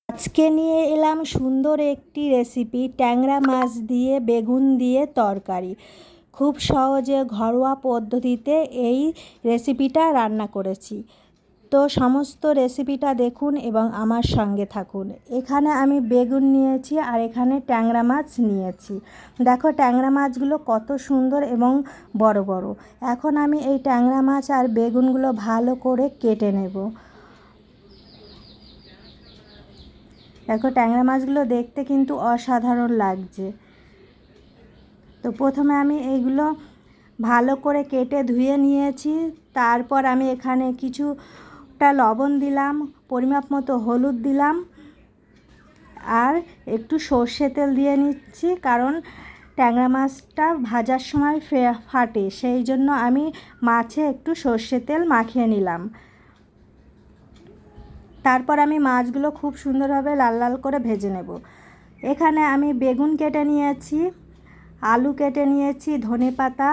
আজকে নিয়ে এলাম সুন্দর একটি রেসিপি, ট্যাংরা মাছ দিয়ে বেগুন দিয়ে তরকারি। খুব সহজে ঘরোয়া পদ্ধতিতে এই রেসিপিটা রান্না করেছি। তো সমস্ত রেসিপিটা দেখুন এবং আমার সঙ্গে থাকুন। এখানে আমি বেগুন নিয়েছি আর এখানে ট্যাংরা মাছ নিয়েছি। দেখো ট্যাংরা মাছগুলো কত সুন্দর এবং বড় বড়। এখন আমি এই ট্যাংরা মাছ আর বেগুনগুলো ভালো করে কেটে নেব। দেখো ট্যাংরা মাছগুলো দেখতে কিন্তু অসাধারণ লাগছে। তো প্রথমে আমি এইগুলো ভালো করে কেটে ধুয়ে নিয়েছি। তারপর আমি এখানে কিছুটা লবণ দিলাম, পরিমাপ মতো হলুদ দিলাম আর একটু সর্ষে তেল দিয়ে নিচ্ছি, কারণ ট্যাংরা মাছটা ভাজার সময় ফাটে, সেই জন্য আমি মাছে একটু সর্ষে তেল মাখিয়ে নিলাম। তারপর আমি মাছগুলো খুব সুন্দরভাবে লাল লাল করে ভেজে নেব। এখানে আমি বেগুন কেটে নিয়েছি, আলু কেটে নিয়েছি, ধনেপাতা,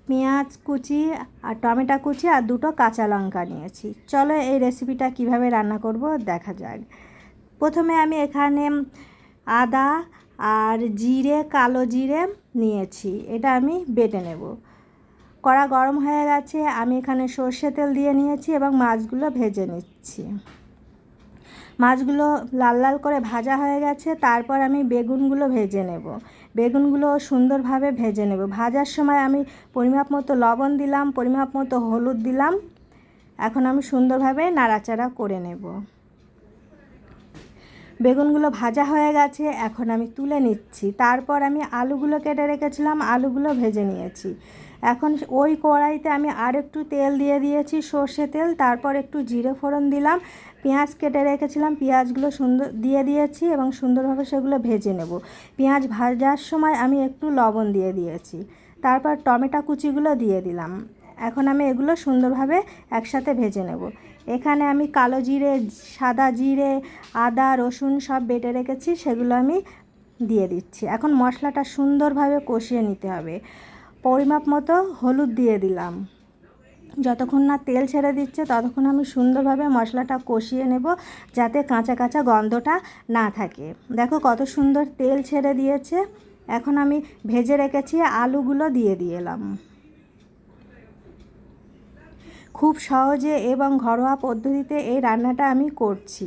পেঁয়াজ কুচি আর টমেটো কুচি আর দুটো কাঁচা লঙ্কা নিয়েছি। চলো এই রেসিপিটা কিভাবে রান্না করব দেখা যাক। প্রথমে আমি এখানে আদা আর জিরে, কালো জিরে নিয়েছি, এটা আমি বেটে নেব। কড়া গরম হয়ে গেছে, আমি এখানে সর্ষে তেল দিয়ে নিয়েছি এবং মাছগুলো ভেজে নিচ্ছি। মাছগুলো লাল লাল করে ভাজা হয়ে গেছে, তারপর আমি বেগুনগুলো ভেজে নেব। বেগুনগুলো সুন্দরভাবে ভেজে নেব। ভাজার সময় আমি পরিমাপ মতো লবণ দিলাম, পরিমাপ মতো হলুদ দিলাম। এখন আমি সুন্দরভাবে নাড়াচাড়া করে নেব। বেগুনগুলো ভাজা হয়ে গেছে, এখন আমি তুলে নিচ্ছি। তারপর আমি আলুগুলো কেটে রেখেছিলাম, আলুগুলো ভেজে নিয়েছি। এখন ওই কড়াইতে আমি আর একটু তেল দিয়ে দিয়েছি, সর্ষে তেল। তারপর একটু জিরে ফোড়ন দিলাম, পেঁয়াজ কেটে রেখেছিলাম, পেঁয়াজগুলো সুন্দর দিয়ে দিয়েছি এবং সুন্দরভাবে সেগুলো ভেজে নেব। পেঁয়াজ ভাজার সময় আমি একটু লবণ দিয়ে দিয়েছি। তারপর টমেটো কুচিগুলো দিয়ে দিলাম। এখন আমি এগুলো সুন্দরভাবে একসাথে ভেজে নেব। এখানে আমি কালো জিরে, সাদা জিরে, আদা, রসুন সব বেটে রেখেছি, সেগুলো আমি দিয়ে দিচ্ছি। এখন মশলাটা সুন্দরভাবে কষিয়ে নিতে হবে। পরিমাপ মতো হলুদ দিয়ে দিলাম। যতক্ষণ না তেল ছেড়ে দিচ্ছে ততক্ষণ আমি সুন্দরভাবে মশলাটা কষিয়ে নেব, যাতে কাঁচা কাঁচা গন্ধটা না থাকে। দেখো কত সুন্দর তেল ছেড়ে দিয়েছে। এখন আমি ভেজে রেখেছি আলুগুলো দিয়ে দিলাম। খুব সহজে এবং ঘরোয়া পদ্ধতিতে এই রান্নাটা আমি করছি।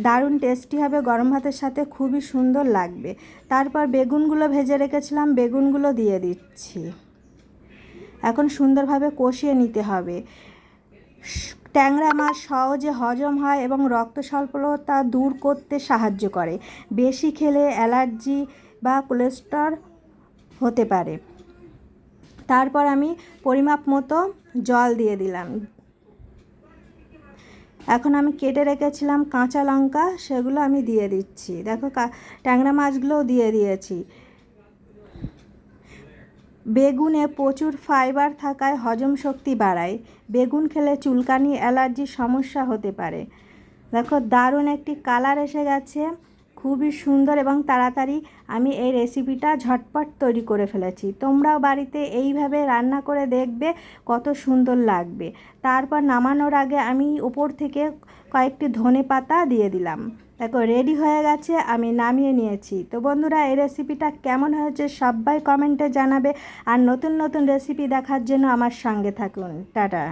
দারুণ টেস্টি হবে, গরম ভাতের সাথে খুবই সুন্দর লাগবে। তারপর বেগুনগুলো ভেজে রেখেছিলাম, বেগুনগুলো দিয়ে দিচ্ছি। এখন সুন্দরভাবে কষিয়ে নিতে হবে। ট্যাংরা মাছ সহজে হজম হয় এবং রক্ত স্বল্পতা দূর করতে সাহায্য করে। বেশি খেলে অ্যালার্জি বা কোলেস্টেরল হতে পারে। তারপর আমি পরিমাপ মতো জল দিয়ে দিলাম। এখন আমি কেটে রেখেছিলাম কাঁচা লঙ্কা, সেগুলো আমি দিয়ে দিচ্ছি। দেখো ট্যাংরা মাছগুলোও দিয়ে দিয়েছি। বেগুনে প্রচুর ফাইবার থাকায় হজম শক্তি বাড়ায়। বেগুন খেলে চুলকানি, অ্যালার্জির সমস্যা হতে পারে। দেখো দারুণ একটি কালার এসে গেছে, খুবই সুন্দর এবং তাড়াতাড়ি আমি এই রেসিপিটা ঝটপট তৈরি করে ফেলেছি। তোমরাও বাড়িতে এইভাবে রান্না করে দেখবে, কত সুন্দর লাগবে। তারপর নামানোর আগে আমি উপর থেকে কয়েকটি ধনেপাতা দিয়ে দিলাম। দেখো রেডি হয়ে গেছে, আমি নামিয়ে নিয়েছি। তো বন্ধুরা, এই রেসিপিটা কেমন হয়েছে সবাই কমেন্টে জানাবে, আর নতুন নতুন রেসিপি দেখার জন্য আমার সঙ্গে থাকুন। টাটা।